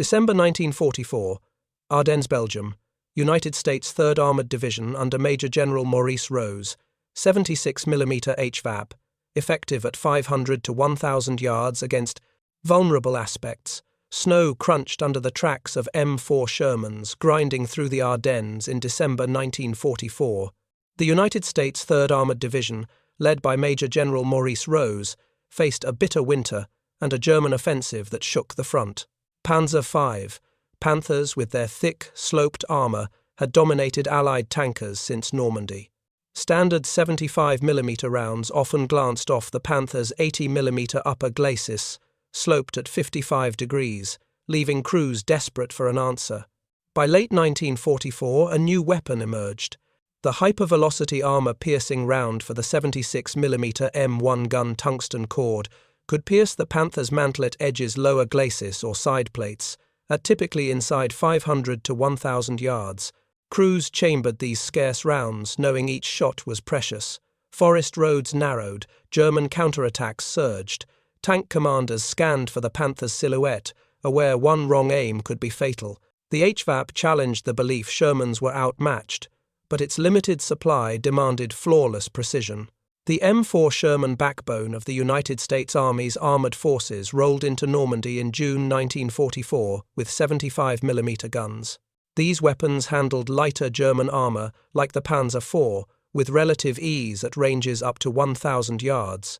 December 1944, Ardennes, Belgium, United States 3rd Armored Division under Major General Maurice Rose, 76mm HVAP, effective at 500 to 1,000 yards against vulnerable aspects. Snow crunched under the tracks of M4 Shermans grinding through the Ardennes in December 1944. The United States 3rd Armored Division, led by Major General Maurice Rose, faced a bitter winter and a German offensive that shook the front. Panzer V, Panthers with their thick, sloped armour, had dominated Allied tankers since Normandy. Standard 75mm rounds often glanced off the Panthers' 80mm upper glacis, sloped at 55 degrees, leaving crews desperate for an answer. By late 1944, a new weapon emerged. The hypervelocity armour-piercing round for the 76mm M1 gun tungsten cord could pierce the Panther's mantlet edge's lower glacis or side plates, at typically inside 500 to 1,000 yards. Crews chambered these scarce rounds, knowing each shot was precious. Forest roads narrowed, German counterattacks surged. Tank commanders scanned for the Panther's silhouette, aware one wrong aim could be fatal. The HVAP challenged the belief Shermans were outmatched, but its limited supply demanded flawless precision. The M4 Sherman backbone of the United States Army's armoured forces rolled into Normandy in June 1944 with 75mm guns. These weapons handled lighter German armour, like the Panzer IV, with relative ease at ranges up to 1,000 yards.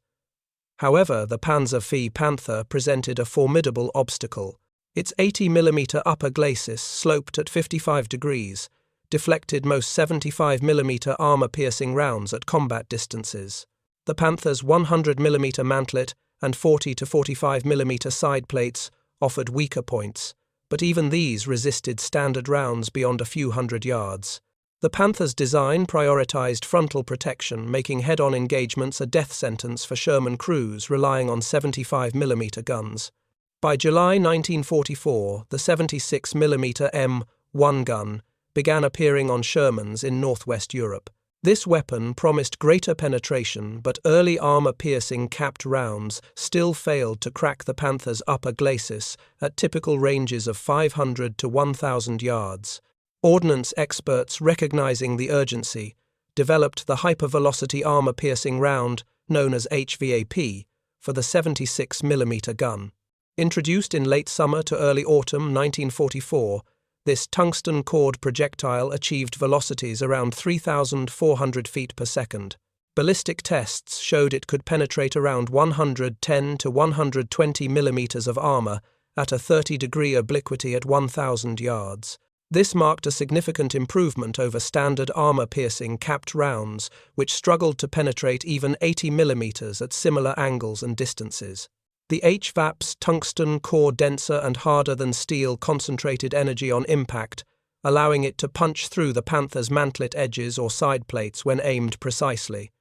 However, the Panzer V Panther presented a formidable obstacle. Its 80mm upper glacis sloped at 55 degrees, deflected most 75mm armour-piercing rounds at combat distances. The Panther's 100mm mantlet and 40 to 45mm side plates offered weaker points, but even these resisted standard rounds beyond a few hundred yards. The Panther's design prioritized frontal protection, making head-on engagements a death sentence for Sherman crews relying on 75mm guns. By July 1944, the 76mm M1 gun began appearing on Shermans in northwest Europe. This weapon promised greater penetration, but early armour-piercing capped rounds still failed to crack the Panther's upper glacis at typical ranges of 500 to 1,000 yards. Ordnance experts, recognizing the urgency, developed the hypervelocity armour-piercing round, known as HVAP, for the 76mm gun. Introduced in late summer to early autumn 1944, this tungsten cord projectile achieved velocities around 3,400 feet per second. Ballistic tests showed it could penetrate around 110 to 120 millimeters of armor at a 30-degree obliquity at 1,000 yards. This marked a significant improvement over standard armor-piercing capped rounds, which struggled to penetrate even 80 millimeters at similar angles and distances. The HVAP's tungsten core denser and harder than steel concentrated energy on impact, allowing it to punch through the Panther's mantlet edges or side plates when aimed precisely.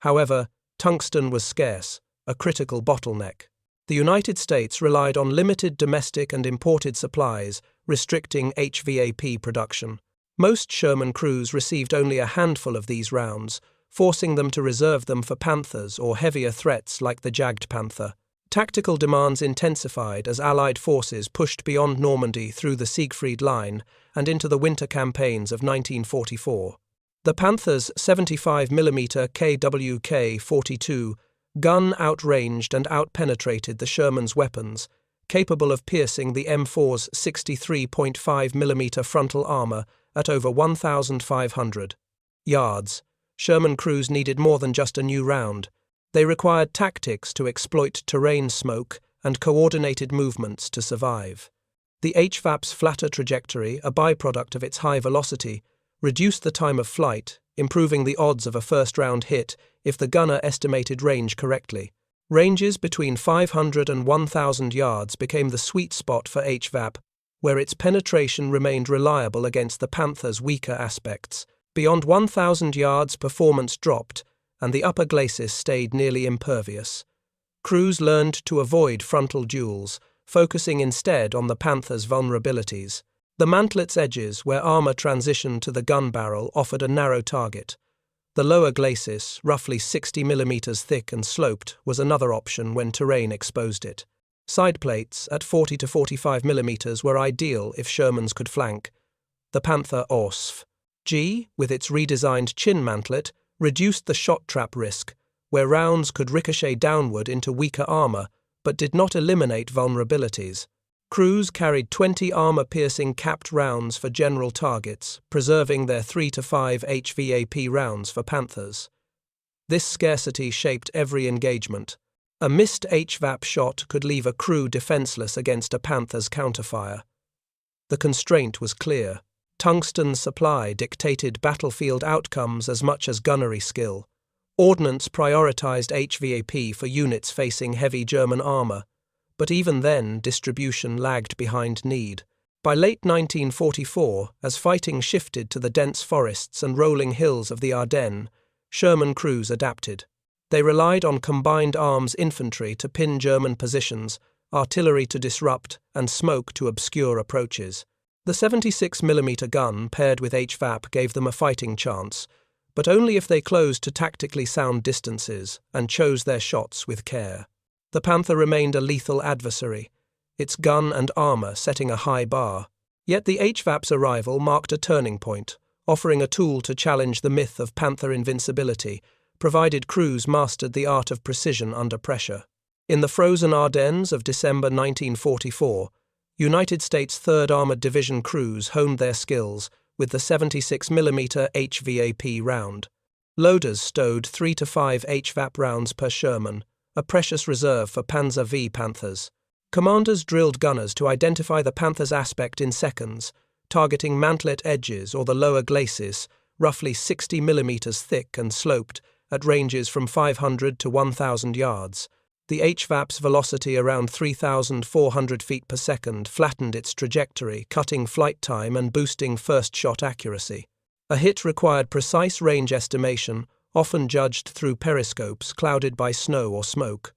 However, tungsten was scarce, a critical bottleneck. The United States relied on limited domestic and imported supplies, restricting HVAP production. Most Sherman crews received only a handful of these rounds, forcing them to reserve them for Panthers or heavier threats like the Jagged Panther. Tactical demands intensified as Allied forces pushed beyond Normandy through the Siegfried Line and into the winter campaigns of 1944. The Panther's 75mm KWK-42 gun outranged and outpenetrated the Sherman's weapons, capable of piercing the M4's 63.5mm frontal armor at over 1,500 yards. Sherman crews needed more than just a new round. They required tactics to exploit terrain smoke and coordinated movements to survive. The HVAP's flatter trajectory, a byproduct of its high velocity, reduced the time of flight, improving the odds of a first-round hit if the gunner estimated range correctly. Ranges between 500 and 1,000 yards became the sweet spot for HVAP, where its penetration remained reliable against the Panther's weaker aspects. Beyond 1,000 yards, performance dropped, and the upper glacis stayed nearly impervious. Crews learned to avoid frontal duels, focusing instead on the Panther's vulnerabilities. The mantlet's edges, where armor transitioned to the gun barrel, offered a narrow target. The lower glacis, roughly 60 millimeters thick and sloped, was another option when terrain exposed it. Side plates at 40 to 45 mm were ideal if Shermans could flank. The Panther-Killers G, with its redesigned chin mantlet, reduced the shot trap risk, where rounds could ricochet downward into weaker armor, but did not eliminate vulnerabilities. Crews carried 20 armor-piercing capped rounds for general targets, preserving their 3 to 5 HVAP rounds for Panthers. This scarcity shaped every engagement. A missed HVAP shot could leave a crew defenseless against a Panther's counterfire. The constraint was clear. Tungsten supply dictated battlefield outcomes as much as gunnery skill. Ordnance prioritized HVAP for units facing heavy German armor, but even then distribution lagged behind need. By late 1944, as fighting shifted to the dense forests and rolling hills of the Ardennes, Sherman crews adapted. They relied on combined arms infantry to pin German positions, artillery to disrupt, and smoke to obscure approaches. The 76mm gun paired with HVAP gave them a fighting chance, but only if they closed to tactically sound distances and chose their shots with care. The Panther remained a lethal adversary, its gun and armor setting a high bar. Yet the HVAP's arrival marked a turning point, offering a tool to challenge the myth of Panther invincibility, provided crews mastered the art of precision under pressure. In the frozen Ardennes of December 1944, United States 3rd Armored Division crews honed their skills with the 76mm HVAP round. Loaders stowed 3 to 5 HVAP rounds per Sherman, a precious reserve for Panzer V Panthers. Commanders drilled gunners to identify the Panther's aspect in seconds, targeting mantlet edges or the lower glacis, roughly 60mm thick and sloped, at ranges from 500 to 1,000 yards. The HVAP's velocity around 3,400 feet per second flattened its trajectory, cutting flight time and boosting first-shot accuracy. A hit required precise range estimation, often judged through periscopes clouded by snow or smoke.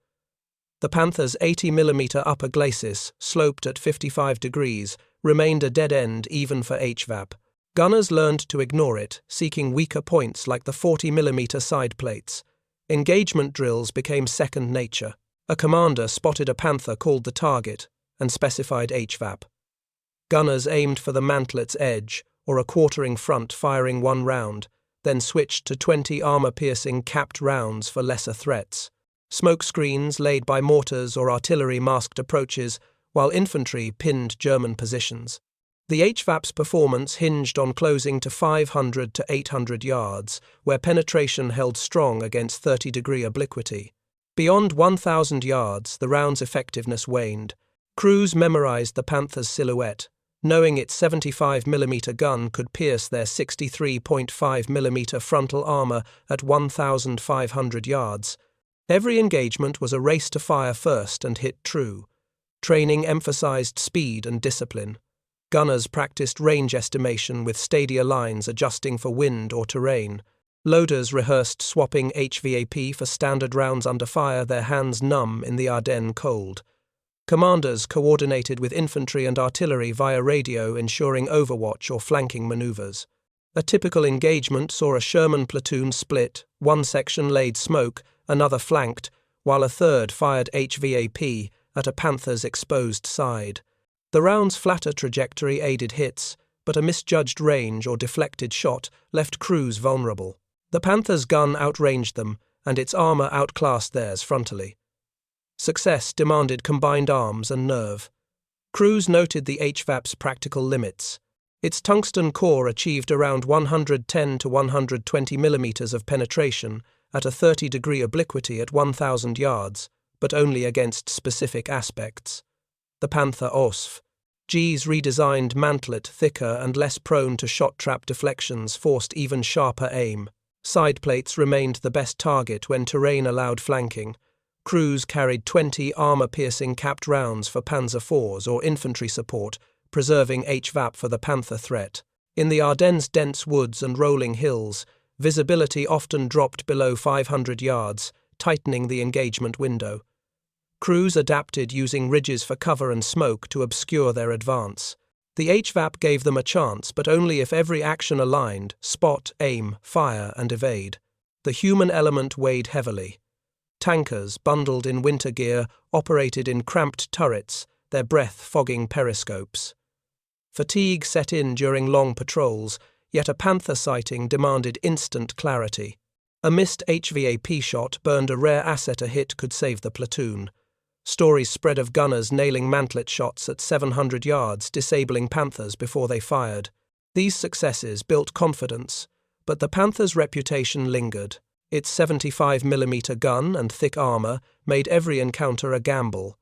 The Panther's 80mm upper glacis, sloped at 55 degrees, remained a dead end even for HVAP. Gunners learned to ignore it, seeking weaker points like the 40mm side plates. Engagement drills became second nature. A commander spotted a Panther called the target and specified HVAP. Gunners aimed for the mantlet's edge or a quartering front, firing one round, then switched to 20 armor-piercing capped rounds for lesser threats. Smoke screens laid by mortars or artillery masked approaches, while infantry pinned German positions. The HVAP's performance hinged on closing to 500 to 800 yards, where penetration held strong against 30-degree obliquity. Beyond 1,000 yards, the round's effectiveness waned. Crews memorized the Panther's silhouette, knowing its 75mm gun could pierce their 63.5mm frontal armor at 1,500 yards. Every engagement was a race to fire first and hit true. Training emphasized speed and discipline. Gunners practiced range estimation with stadia lines adjusting for wind or terrain. Loaders rehearsed swapping HVAP for standard rounds under fire, their hands numb in the Ardennes cold. Commanders coordinated with infantry and artillery via radio, ensuring overwatch or flanking maneuvers. A typical engagement saw a Sherman platoon split, one section laid smoke, another flanked, while a third fired HVAP at a Panther's exposed side. The round's flatter trajectory aided hits, but a misjudged range or deflected shot left crews vulnerable. The Panther's gun outranged them, and its armor outclassed theirs frontally. Success demanded combined arms and nerve. Crews noted the HVAP's practical limits. Its tungsten core achieved around 110 to 120 millimeters of penetration at a 30-degree obliquity at 1,000 yards, but only against specific aspects. The Panther-Killers G's redesigned mantlet, thicker and less prone to shot trap deflections, forced even sharper aim. Side plates remained the best target when terrain allowed flanking. Crews carried 20 armor-piercing capped rounds for Panzer IVs or infantry support, preserving HVAP for the Panther threat. In the Ardennes' dense woods and rolling hills, visibility often dropped below 500 yards, tightening the engagement window. Crews adapted, using ridges for cover and smoke to obscure their advance. The HVAP gave them a chance, but only if every action aligned: spot, aim, fire, and evade. The human element weighed heavily. Tankers, bundled in winter gear, operated in cramped turrets, their breath-fogging periscopes. Fatigue set in during long patrols, yet a Panther sighting demanded instant clarity. A missed HVAP shot burned a rare asset a hit could save the platoon. Stories spread of gunners nailing mantlet shots at 700 yards, disabling Panthers before they fired. These successes built confidence, but the Panther's reputation lingered. Its 75mm gun and thick armor made every encounter a gamble.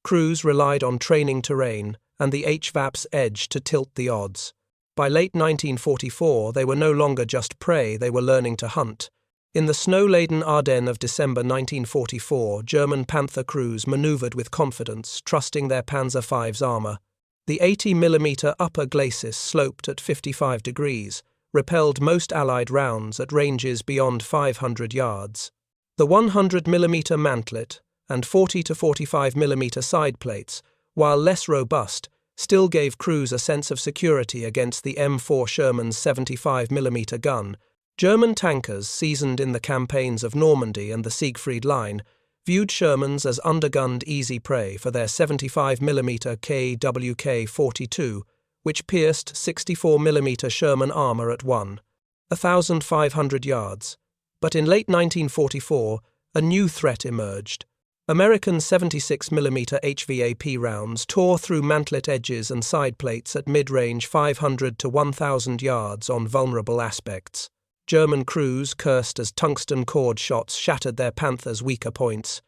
Crews relied on training terrain and the HVAP's edge to tilt the odds. By late 1944, they were no longer just prey, they were learning to hunt. In the snow-laden Ardennes of December 1944, German Panther crews maneuvered with confidence, trusting their Panzer V's armor. The 80mm upper glacis sloped at 55 degrees, repelled most Allied rounds at ranges beyond 500 yards. The 100mm mantlet and 40 to 45mm side plates, while less robust, still gave crews a sense of security against the M4 Sherman's 75mm gun. German tankers, seasoned in the campaigns of Normandy and the Siegfried Line, viewed Shermans as undergunned easy prey for their 75mm KWK-42, which pierced 64mm Sherman armor at 1,500 yards. But in late 1944, a new threat emerged. American 76mm HVAP rounds tore through mantlet edges and side plates at mid-range 500 to 1,000 yards on vulnerable aspects. German crews, cursed as tungsten cord shots, shattered their Panthers' weaker points.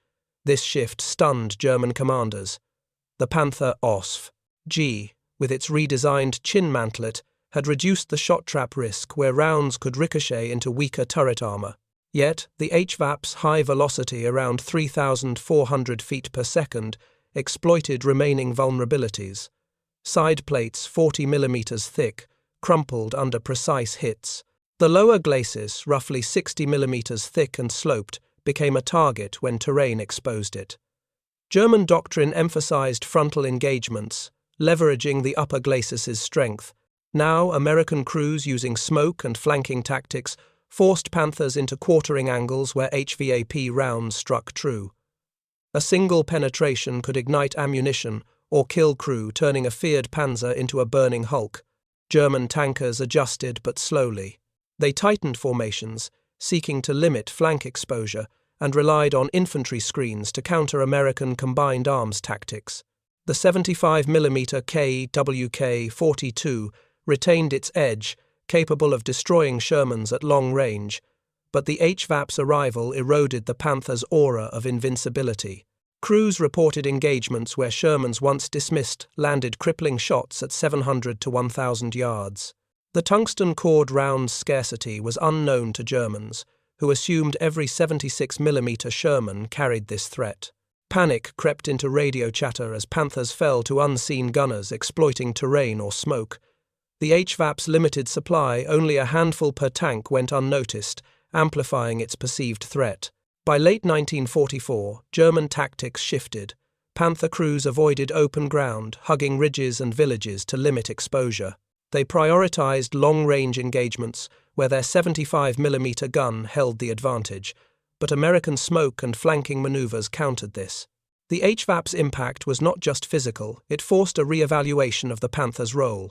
This shift stunned German commanders. The Panther OSF-G, with its redesigned chin mantlet, had reduced the shot trap risk where rounds could ricochet into weaker turret armor. Yet, the HVAP's high velocity around 3,400 feet per second exploited remaining vulnerabilities. Side plates 40mm thick, crumpled under precise hits. The lower glacis, roughly 60mm thick and sloped, became a target when terrain exposed it. German doctrine emphasized frontal engagements, leveraging the upper glacis's strength. Now, American crews using smoke and flanking tactics forced Panthers into quartering angles where HVAP rounds struck true. A single penetration could ignite ammunition or kill crew, turning a feared Panzer into a burning hulk. German tankers adjusted but slowly. They tightened formations, seeking to limit flank exposure, and relied on infantry screens to counter American combined arms tactics. The 75mm KWK-42 retained its edge, capable of destroying Shermans at long range, but the HVAP's arrival eroded the Panther's aura of invincibility. Crews reported engagements where Shermans, once dismissed, landed crippling shots at 700 to 1,000 yards. The tungsten cord round scarcity was unknown to Germans, who assumed every 76mm Sherman carried this threat. Panic crept into radio chatter as Panthers fell to unseen gunners exploiting terrain or smoke. The HVAP's limited supply, only a handful per tank, went unnoticed, amplifying its perceived threat. By late 1944, German tactics shifted. Panther crews avoided open ground, hugging ridges and villages to limit exposure. They prioritized long-range engagements, where their 75mm gun held the advantage, but American smoke and flanking maneuvers countered this. The HVAP's impact was not just physical, it forced a re-evaluation of the Panther's role.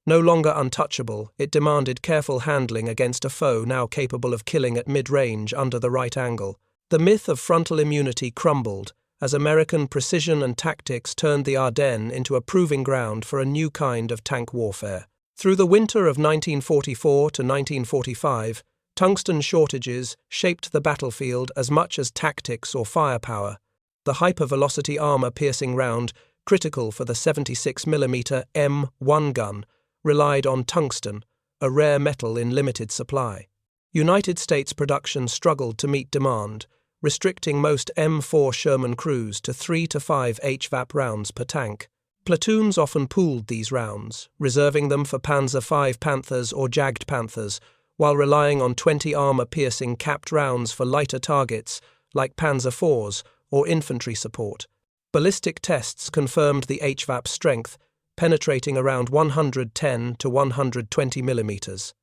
No longer untouchable, it demanded careful handling against a foe now capable of killing at mid-range under the right angle. The myth of frontal immunity crumbled, as American precision and tactics turned the Ardennes into a proving ground for a new kind of tank warfare. Through the winter of 1944 to 1945, tungsten shortages shaped the battlefield as much as tactics or firepower. The hypervelocity armor-piercing round, critical for the 76mm M1 gun, relied on tungsten, a rare metal in limited supply. United States production struggled to meet demand, restricting most M4 Sherman crews to 3 to 5 HVAP rounds per tank. Platoons often pooled these rounds, reserving them for Panzer V Panthers or jagged Panthers, while relying on 20 armor-piercing capped rounds for lighter targets like Panzer IVs or infantry support. Ballistic tests confirmed the HVAP strength, penetrating around 110 to 120 millimeters.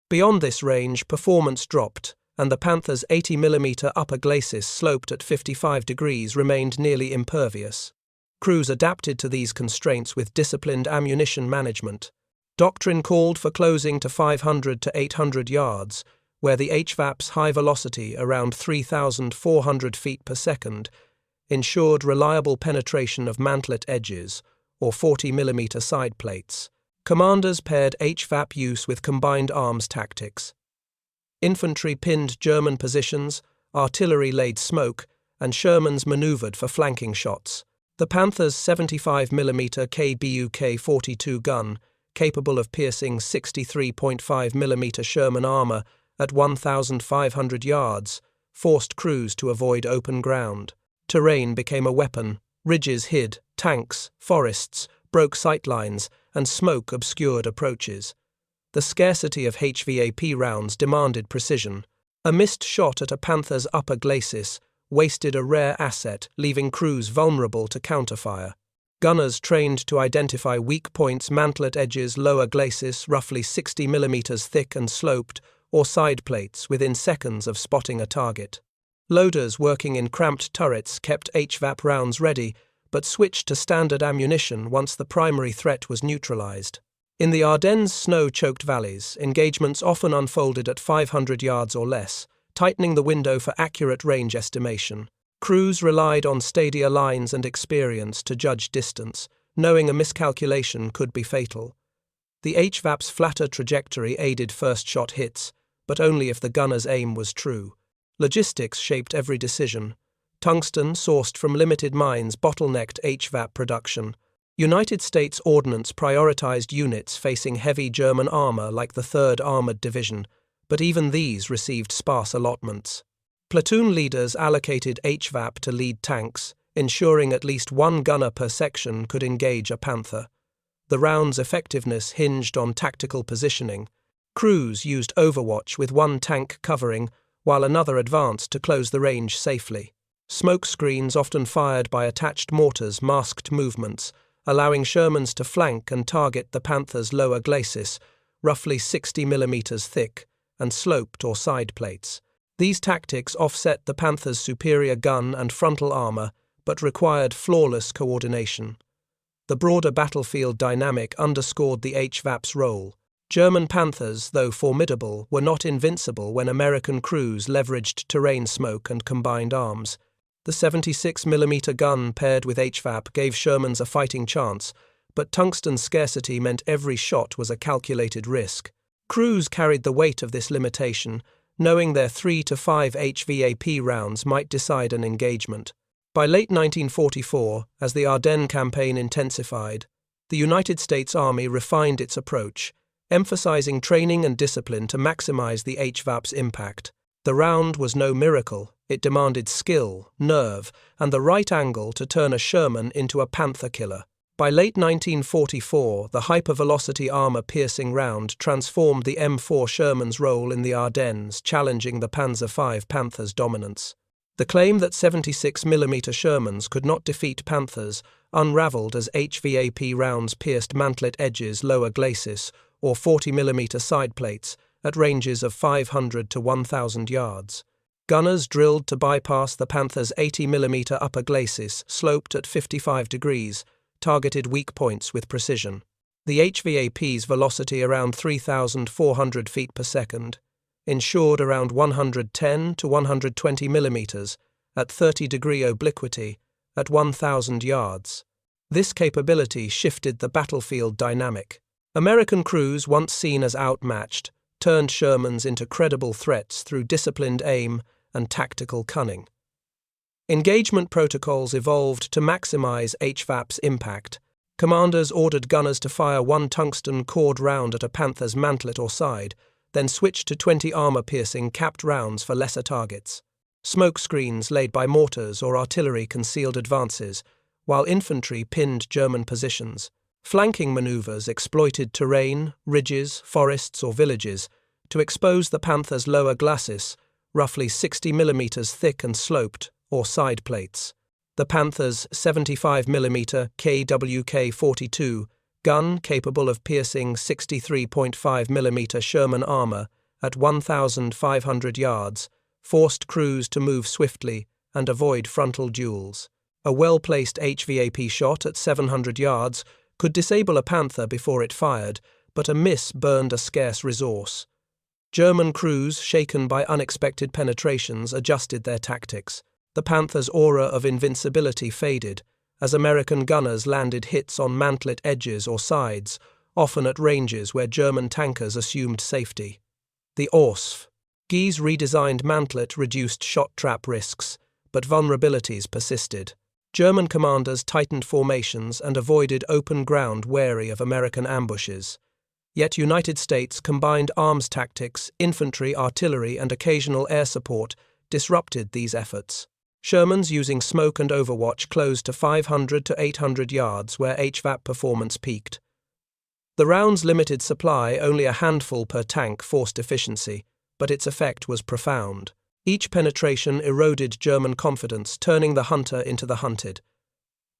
Beyond this range, performance dropped, and the Panther's 80mm upper glacis sloped at 55 degrees remained nearly impervious. Crews adapted to these constraints with disciplined ammunition management. Doctrine called for closing to 500 to 800 yards, where the HVAP's high velocity, around 3,400 feet per second, ensured reliable penetration of mantlet edges, or 40mm side plates. Commanders paired HVAP use with combined arms tactics. Infantry pinned German positions, artillery laid smoke, and Shermans maneuvered for flanking shots. The Panther's 75mm KBUK-42 gun, capable of piercing 63.5mm Sherman armor at 1,500 yards, forced crews to avoid open ground. Terrain became a weapon, ridges hid, tanks, forests, broke sightlines, and smoke obscured approaches. The scarcity of HVAP rounds demanded precision. A missed shot at a Panther's upper glacis wasted a rare asset, leaving crews vulnerable to counterfire. Gunners trained to identify weak points, mantlet edges, lower glacis, roughly 60mm thick and sloped, or side plates within seconds of spotting a target. Loaders working in cramped turrets kept HVAP rounds ready, but switched to standard ammunition once the primary threat was neutralized. In the Ardennes' snow-choked valleys, engagements often unfolded at 500 yards or less, tightening the window for accurate range estimation. Crews relied on stadia lines and experience to judge distance, knowing a miscalculation could be fatal. The HVAP's flatter trajectory aided first-shot hits, but only if the gunner's aim was true. Logistics shaped every decision. Tungsten, sourced from limited mines, bottlenecked HVAP production. United States ordnance prioritized units facing heavy German armor like the 3rd Armored Division, but even these received sparse allotments. Platoon leaders allocated HVAP to lead tanks, ensuring at least one gunner per section could engage a Panther. The round's effectiveness hinged on tactical positioning. Crews used overwatch with one tank covering, while another advanced to close the range safely. Smoke screens, often fired by attached mortars, masked movements, allowing Shermans to flank and target the Panther's lower glacis, roughly 60mm thick, and sloped or side plates. These tactics offset the Panther's superior gun and frontal armor, but required flawless coordination. The broader battlefield dynamic underscored the HVAP's role. German Panthers, though formidable, were not invincible when American crews leveraged terrain smoke and combined arms. The 76mm gun paired with HVAP gave Shermans a fighting chance, but tungsten scarcity meant every shot was a calculated risk. Crews carried the weight of this limitation, knowing their 3 to 5 HVAP rounds might decide an engagement. By late 1944, as the Ardennes campaign intensified, the United States Army refined its approach, emphasizing training and discipline to maximize the HVAP's impact. The round was no miracle. It demanded skill, nerve, and the right angle to turn a Sherman into a Panther-Killer. By late 1944, the hypervelocity armor-piercing round transformed the M4 Sherman's role in the Ardennes, challenging the Panzer V Panthers' dominance. The claim that 76mm Shermans could not defeat Panthers unraveled as HVAP rounds pierced mantlet edges, lower glacis, or 40mm side plates, at ranges of 500 to 1,000 yards. Gunners drilled to bypass the Panther's 80mm upper glacis, sloped at 55 degrees, targeted weak points with precision. The HVAP's velocity, around 3,400 feet per second, ensured around 110 to 120 millimeters at 30-degree obliquity at 1,000 yards. This capability shifted the battlefield dynamic. American crews, once seen as outmatched, turned Shermans into credible threats through disciplined aim and tactical cunning. Engagement protocols evolved to maximize HVAP's impact. Commanders ordered gunners to fire one tungsten cord round at a Panther's mantlet or side, then switched to 20 armor-piercing capped rounds for lesser targets. Smoke screens laid by mortars or artillery concealed advances, while infantry pinned German positions. Flanking maneuvers exploited terrain, ridges, forests, or villages to expose the Panther's lower glacis, roughly 60 millimeters thick and sloped, or side plates. The Panther's 75mm KWK-42 gun, capable of piercing 63.5mm Sherman armor at 1,500 yards, forced crews to move swiftly and avoid frontal duels. A well-placed HVAP shot at 700 yards could disable a Panther before it fired, but a miss burned a scarce resource. German crews, shaken by unexpected penetrations, adjusted their tactics. The Panther's aura of invincibility faded as American gunners landed hits on mantlet edges or sides, often at ranges where German tankers assumed safety. The ORSF-Guy's redesigned mantlet reduced shot trap risks, but vulnerabilities persisted. German commanders tightened formations and avoided open ground wary of American ambushes. Yet United States combined arms tactics, infantry, artillery, and occasional air support disrupted these efforts. Shermans using smoke and overwatch closed to 500 to 800 yards where HVAP performance peaked. The round's limited supply, only a handful per tank, forced efficiency, but its effect was profound. Each penetration eroded German confidence, turning the hunter into the hunted.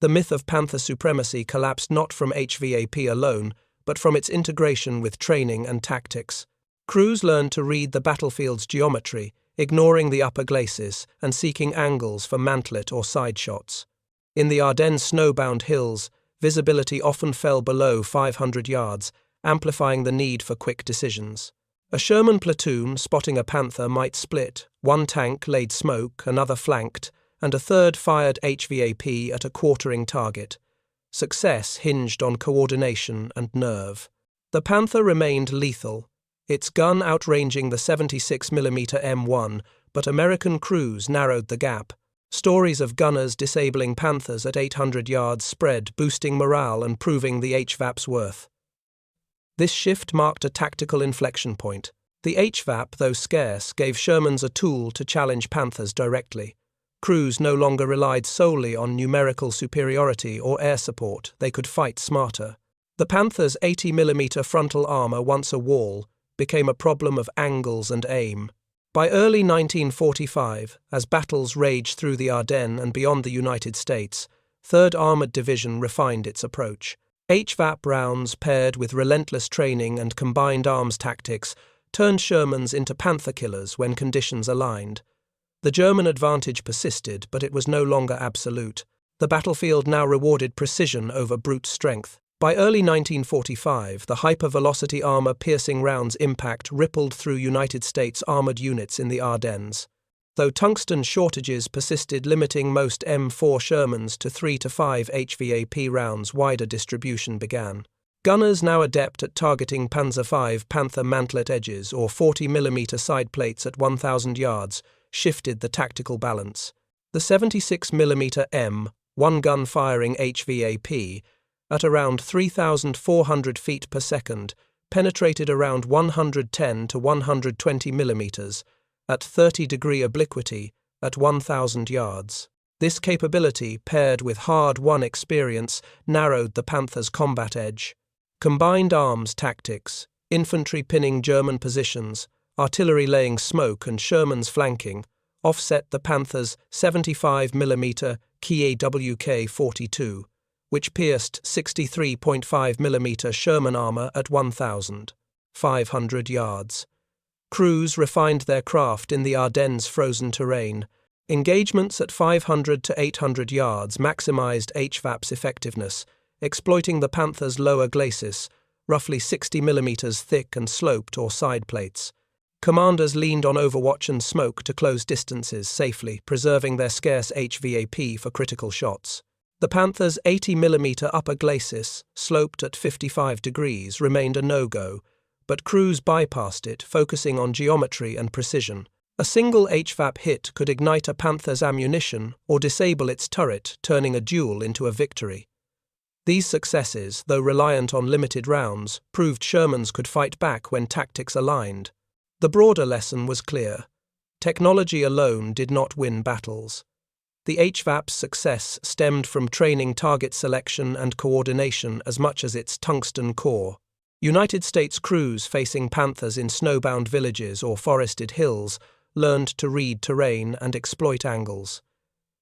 The myth of Panther supremacy collapsed not from HVAP alone, but from its integration with training and tactics. Crews learned to read the battlefield's geometry, ignoring the upper glacis and seeking angles for mantlet or side shots. In the Ardennes snowbound hills, visibility often fell below 500 yards, amplifying the need for quick decisions. A Sherman platoon, spotting a Panther, might split. One tank laid smoke, another flanked, and a third fired HVAP at a quartering target. Success hinged on coordination and nerve. The Panther remained lethal, its gun outranging the 76mm M1, but American crews narrowed the gap. Stories of gunners disabling Panthers at 800 yards spread, boosting morale and proving the HVAP's worth. This shift marked a tactical inflection point. The HVAP, though scarce, gave Shermans a tool to challenge Panthers directly. Crews no longer relied solely on numerical superiority or air support, they could fight smarter. The Panther's 80mm frontal armor, once a wall, became a problem of angles and aim. By early 1945, as battles raged through the Ardennes and beyond the United States, 3rd Armored Division refined its approach. HVAP rounds, paired with relentless training and combined arms tactics, turned Shermans into Panther-Killers when conditions aligned. The German advantage persisted, but it was no longer absolute. The battlefield now rewarded precision over brute strength. By early 1945, the hypervelocity armor-piercing rounds' impact rippled through United States armored units in the Ardennes. Though tungsten shortages persisted, limiting most M4 Shermans to 3 to 5 HVAP rounds, wider distribution began. Gunners, now adept at targeting Panzer V Panther mantlet edges or 40mm side plates at 1,000 yards, shifted the tactical balance. The 76mm M, one-gun firing HVAP, at around 3,400 feet per second, penetrated around 110 to 120 millimeters, at 30-degree obliquity, at 1,000 yards. This capability, paired with hard-won experience, narrowed the Panther's combat edge. Combined arms tactics, infantry pinning German positions, artillery laying smoke and Shermans flanking, offset the Panther's 75mm KWK-42, which pierced 63.5mm Sherman armor at 1,500 yards. Crews refined their craft in the Ardennes' frozen terrain. Engagements at 500 to 800 yards maximized HVAP's effectiveness, exploiting the Panther's lower glacis, roughly 60mm thick and sloped or side plates. Commanders leaned on overwatch and smoke to close distances safely, preserving their scarce HVAP for critical shots. The Panther's 80mm upper glacis, sloped at 55 degrees, remained a no-go, but crews bypassed it, focusing on geometry and precision. A single HVAP hit could ignite a Panther's ammunition or disable its turret, turning a duel into a victory. These successes, though reliant on limited rounds, proved Shermans could fight back when tactics aligned. The broader lesson was clear. Technology alone did not win battles. The HVAP's success stemmed from training, target selection, and coordination as much as its tungsten core. United States crews facing Panthers in snowbound villages or forested hills learned to read terrain and exploit angles.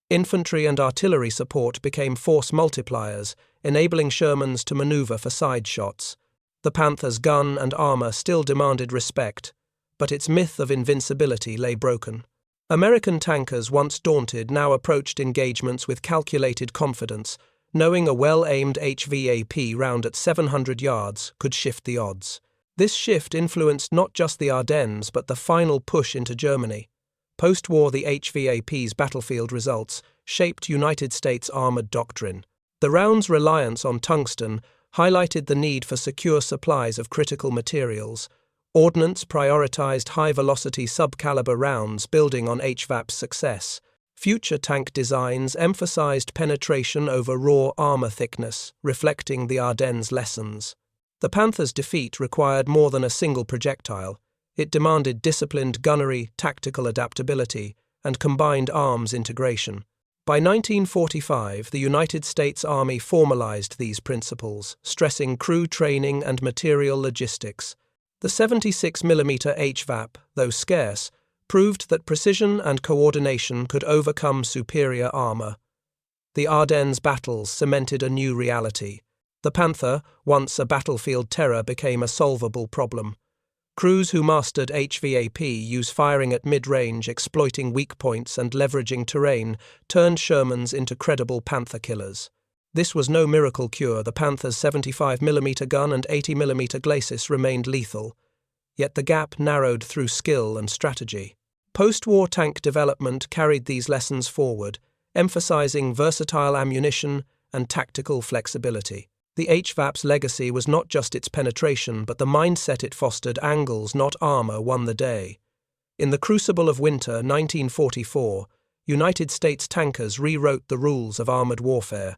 Infantry and artillery support became force multipliers, enabling Shermans to maneuver for side shots. The Panther's gun and armor still demanded respect, but its myth of invincibility lay broken. American tankers, once daunted, now approached engagements with calculated confidence, knowing a well-aimed HVAP round at 700 yards could shift the odds. This shift influenced not just the Ardennes but the final push into Germany. Post-war, the HVAP's battlefield results shaped United States armored doctrine. The round's reliance on tungsten highlighted the need for secure supplies of critical materials. Ordnance prioritized high-velocity sub-caliber rounds, building on HVAP's success. Future tank designs emphasized penetration over raw armor thickness, reflecting the Ardennes' lessons. The Panthers' defeat required more than a single projectile. It demanded disciplined gunnery, tactical adaptability, and combined arms integration. By 1945, the United States Army formalized these principles, stressing crew training and material logistics. The 76mm HVAP, though scarce, proved that precision and coordination could overcome superior armor. The Ardennes battles cemented a new reality. The Panther, once a battlefield terror, became a solvable problem. Crews who mastered HVAP use firing at mid-range, exploiting weak points and leveraging terrain, turned Shermans into credible Panther-Killers. This was no miracle cure. The Panther's 75mm gun and 80mm glacis remained lethal, yet the gap narrowed through skill and strategy. Post-war tank development carried these lessons forward, emphasizing versatile ammunition and tactical flexibility. The HVAP's legacy was not just its penetration, but the mindset it fostered. Angles, not armor, won the day. In the crucible of winter 1944, United States tankers rewrote the rules of armored warfare.